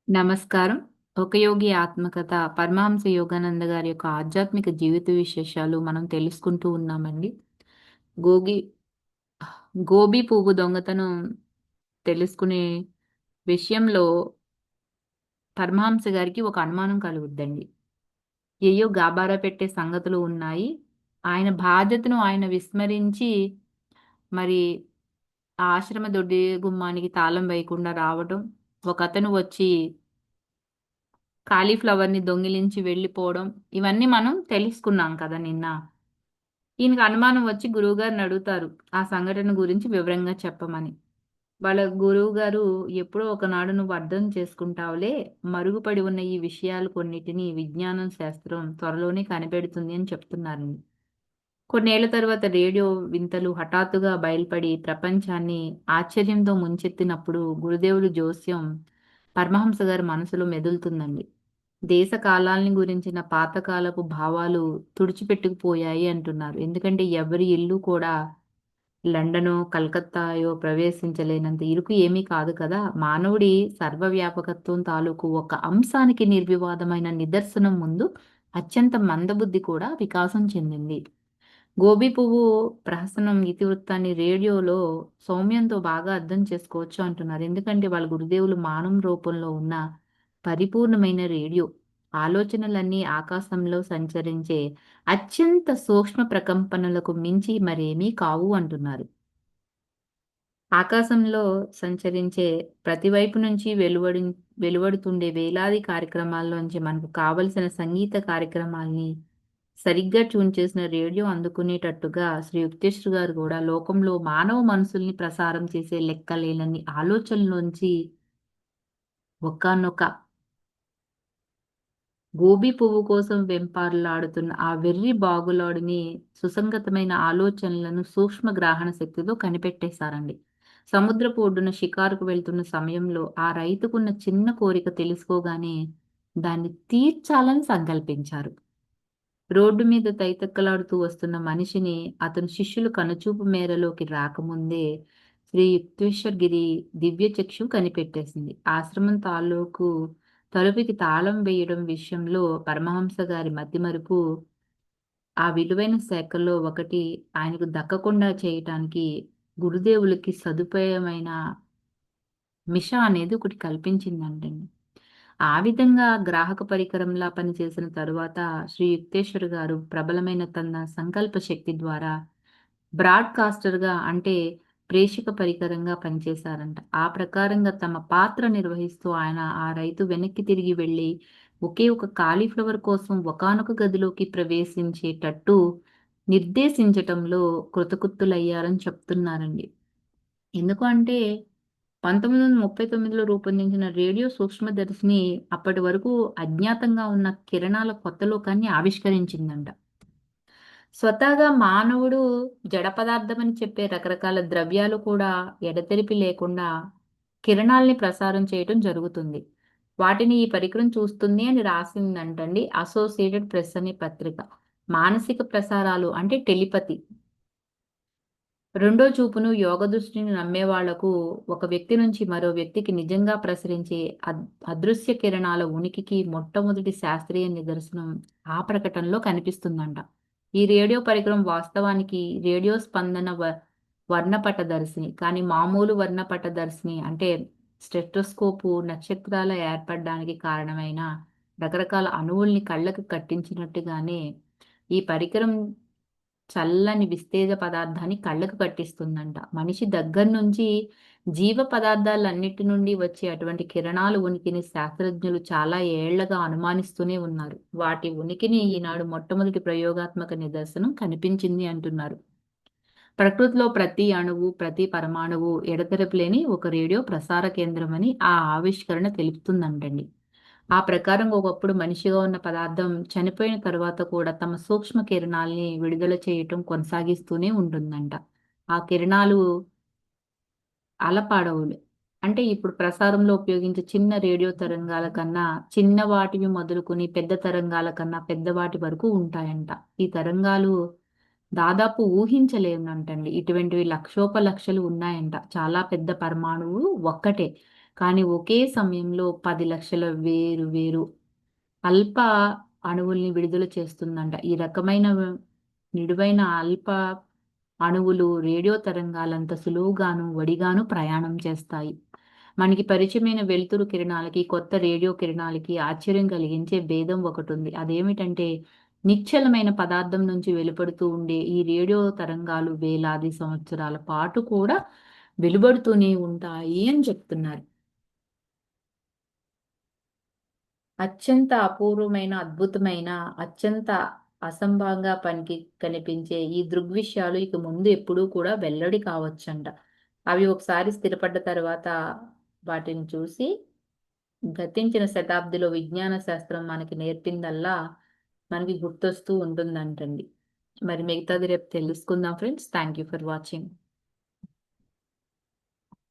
నమస్కారం. ఒక యోగి ఆత్మకథ పరమహంస యోగానంద గారి యొక్క ఆధ్యాత్మిక జీవిత విశేషాలు మనం తెలుసుకుంటూ ఉన్నామండి. గోగి గోబీ పువ్వు దొంగతనం తెలుసుకునే విషయంలో పరమహంస గారికి ఒక అనుమానం కలుగుద్దండి. ఏయో గాబారా పెట్టే సంగతులు ఉన్నాయి. ఆయన బాధ్యతను ఆయన విస్మరించి మరి ఆ ఆశ్రమ దొడ్డి గుమ్మానికి తాళం వేయకుండా రావటం, ఒకతను వచ్చి కాలీఫ్లవర్‌ని దొంగిలించి వెళ్ళిపోవడం, ఇవన్నీ మనం తెలుసుకున్నాం కదా నిన్న. ఈయనకి అనుమానం వచ్చి గురువుగారిని అడుగుతారు. ఆ సంఘటన గురించి వివరంగా చెప్పమని. వాళ్ళ గురువుగారు ఎప్పుడో ఒకనాడు నువ్వు అర్థం చేసుకుంటావులే, మరుగుపడి ఉన్న ఈ విషయాలు కొన్నిటిని విజ్ఞానం, శాస్త్రం త్వరలోనే కనిపెడుతుంది అని చెప్తున్నారండి. కొన్నేళ్ల తర్వాత రేడియో వింతలు హఠాత్తుగా బయల్పడి ప్రపంచాన్ని ఆశ్చర్యంతో ముంచెత్తినప్పుడు గురుదేవులు జోస్యం పరమహంస గారి మనసులో మెదులుతుందండి. దేశ కాలాల్ని గురించిన పాతకాలపు భావాలు తుడిచిపెట్టుకుపోయాయి అంటున్నారు. ఎందుకంటే ఎవరి ఇల్లు కూడా లండనో, కలకత్తాయో ప్రవేశించలేనంత ఇరుకు ఏమీ కాదు కదా! మానవుడి సర్వవ్యాపకత్వం తాలూకు ఒక అంశానికి నిర్వివాదమైన నిదర్శనం ముందు అత్యంత మందబుద్ధి కూడా వికాసం చెందింది. గోబీ పువ్వు ప్రహసనం ఇతివృత్తాన్ని రేడియోలో సౌమ్యంతో బాగా అర్థం చేసుకోవచ్చు అంటున్నారు. ఎందుకంటే వాళ్ళ గురుదేవులు మానవం రూపంలో ఉన్న పరిపూర్ణమైన రేడియో. ఆలోచనలన్నీ ఆకాశంలో సంచరించే అత్యంత సూక్ష్మ ప్రకంపనలకు మించి మరేమీ కావు అంటున్నారు. ఆకాశంలో సంచరించే ప్రతి వైపు నుంచి వెలువడుతుండే వేలాది కార్యక్రమాల్లోంచి మనకు కావలసిన సంగీత కార్యక్రమాల్ని సరిగ్గా ట్యూన్ చేసిన రేడియో అందుకునేటట్టుగా శ్రీ యుక్తేశ్వర్ గారు గూడా లోకంలో మానవ మనసుల్ని ప్రసారం చేసే లెక్కలేనన్ని ఆలోచనలోంచి ఒకానొక గోబీ పువ్వు కోసం వెంపార్లాడుతున్న ఆ వెర్రి బాగులోడిని సుసంగతమైన ఆలోచనలను సూక్ష్మ గ్రాహణ శక్తితో కనిపెట్టేశారండి. సముద్రపు ఒడ్డున షికారుకు వెళ్తున్న సమయంలో ఆ రైతుకున్న చిన్న కోరిక తెలుసుకోగానే దాన్ని తీర్చాలని సంకల్పించారు. రోడ్డు మీద తైతక్కలాడుతూ వస్తున్న మనిషిని అతని శిష్యులు కనుచూపు మేరలోకి రాకముందే శ్రీ యుక్తేశ్వర్ దివ్య చక్షు కనిపెట్టేసింది. ఆశ్రమం తాలూకు తలుపుకి తాళం వేయడం విషయంలో పరమహంస గారి మతిమరుపు ఆ విలువైన శాఖల్లో ఒకటి ఆయనకు దక్కకుండా చేయటానికి గురుదేవులకి సదుపాయమైన అనేది ఒకటి కల్పించిందంటండి. ఆ విధంగా గ్రాహక పరికరంలా పనిచేసిన తరువాత శ్రీ యుక్తేశ్వర్ గారు ప్రబలమైన తన సంకల్ప శక్తి ద్వారా బ్రాడ్‌కాస్టర్‌గా అంటే ప్రేషక పరికరంగా పనిచేశారంట. ఆ ప్రకారంగా తమ పాత్ర నిర్వహిస్తూ ఆయన ఆ రైతు వెనక్కి తిరిగి వెళ్లి ఒకే ఒక కాలీఫ్లవర్ కోసం ఒకానొక గదిలోకి ప్రవేశించేటట్టు నిర్దేశించటంలో కృతకృత్యులయ్యారని చెప్తున్నారండి. ఎందుకు అంటే 1939లో రూపొందించిన రేడియో సూక్ష్మదర్శిని అప్పటి వరకు అజ్ఞాతంగా ఉన్న కిరణాల కొత్త లోకాన్ని ఆవిష్కరించిందంట. స్వతహాగా మానవుడు జడ పదార్థమని చెప్పే రకరకాల ద్రవ్యాలు కూడా ఎడతెరిపి లేకుండా కిరణాల్ని ప్రసారం చేయటం జరుగుతుంది. వాటిని ఈ పరికరం చూస్తుంది అని రాసిందంటండి అసోసియేటెడ్ ప్రెస్ అనే పత్రిక. మానసిక ప్రసారాలు అంటే టెలిపతి. రెండో చూపును, యోగ దృష్టిని నమ్మేవాళ్లకు ఒక వ్యక్తి నుంచి మరో వ్యక్తికి నిజంగా ప్రసరించే అద్ అదృశ్య కిరణాల ఉనికికి మొట్టమొదటి శాస్త్రీయ నిదర్శనం ఆ ప్రకటనలో కనిపిస్తుందంట. ఈ రేడియో పరికరం వాస్తవానికి రేడియో స్పందన వర్ణపటదర్శిని. కానీ మామూలు వర్ణపటదర్శిని అంటే స్టెటోస్కోపు నక్షత్రాల ఏర్పడడానికి కారణమైన రకరకాల అణువుల్ని కళ్ళకు కట్టించినట్టుగానే ఈ పరికరం చల్లని విస్తేజ పదార్థాన్ని కళ్ళకు కట్టిస్తుందంట. మనిషి దగ్గర్నుంచి జీవ పదార్థాలన్నిటి నుండి వచ్చే అటువంటి కిరణాల ఉనికిని శాస్త్రజ్ఞులు చాలా ఏళ్లగా అనుమానిస్తూనే ఉన్నారు. వాటి ఉనికిని ఈనాడు మొట్టమొదటి ప్రయోగాత్మక నిదర్శనం కనిపించింది అంటున్నారు. ప్రకృతిలో ప్రతి అణువు, ప్రతి పరమాణువు ఎడతెరపి లేని ఒక రేడియో ప్రసార కేంద్రమని ఆ ఆవిష్కరణ తెలుపుతుందంటండి. ఆ ప్రకారంగా ఒకప్పుడు మనిషిగా ఉన్న పదార్థం చనిపోయిన తరువాత కూడా తమ సూక్ష్మ కిరణాల్ని విడుదల చేయటం కొనసాగిస్తూనే ఉంటుందంట. ఆ కిరణాలు అలపడవులు. అంటే ఇప్పుడు ప్రసారంలో ఉపయోగించే చిన్న రేడియో తరంగాల కన్నా చిన్నవాటివి మొదలుకొని పెద్ద తరంగాల కన్నా పెద్దవాటి వరకు ఉంటాయంట. ఈ తరంగాలు దాదాపు ఊహించలేనంటండి. ఇటువంటివి లక్షోపలక్షలు ఉన్నాయంట. చాలా పెద్ద పరమాణువు ఒక్కటే. కానీ ఒకే సమయంలో 10 లక్షల వేరు వేరు అల్ప అణువుల్ని విడుదల చేస్తుందంట. ఈ రకమైన నిడువైన అల్ప అణువులు రేడియో తరంగాలంత సులువుగాను, వడిగాను ప్రయాణం చేస్తాయి. మనకి పరిచయమైన వెలుతురు కిరణాలకి, కొత్త రేడియో కిరణాలకి ఆశ్చర్యం కలిగించే భేదం ఒకటుంది. అదేమిటంటే, నిశ్చలమైన పదార్థం నుంచి వెలువడుతూ ఉండే ఈ రేడియో తరంగాలు వేలాది సంవత్సరాల పాటు కూడా వెలువడుతూనే ఉంటాయి అని చెప్తున్నారు. అత్యంత అపూర్వమైన, అద్భుతమైన, అత్యంత అసంభావంగా కనిపించే ఈ దృగ్విషయాలు ఇక ముందు ఎప్పుడూ కూడా వెల్లడి కావచ్చంట. అవి ఒకసారి స్థిరపడ్డ తర్వాత వాటిని చూసి గతించిన శతాబ్దిలో విజ్ఞాన శాస్త్రం మనకి నేర్పిందల్లా మనకి గుర్తొస్తూ ఉంటుందంటండి. మరి మిగతాది రేపు తెలుసుకుందాం friends. Thank you for watching.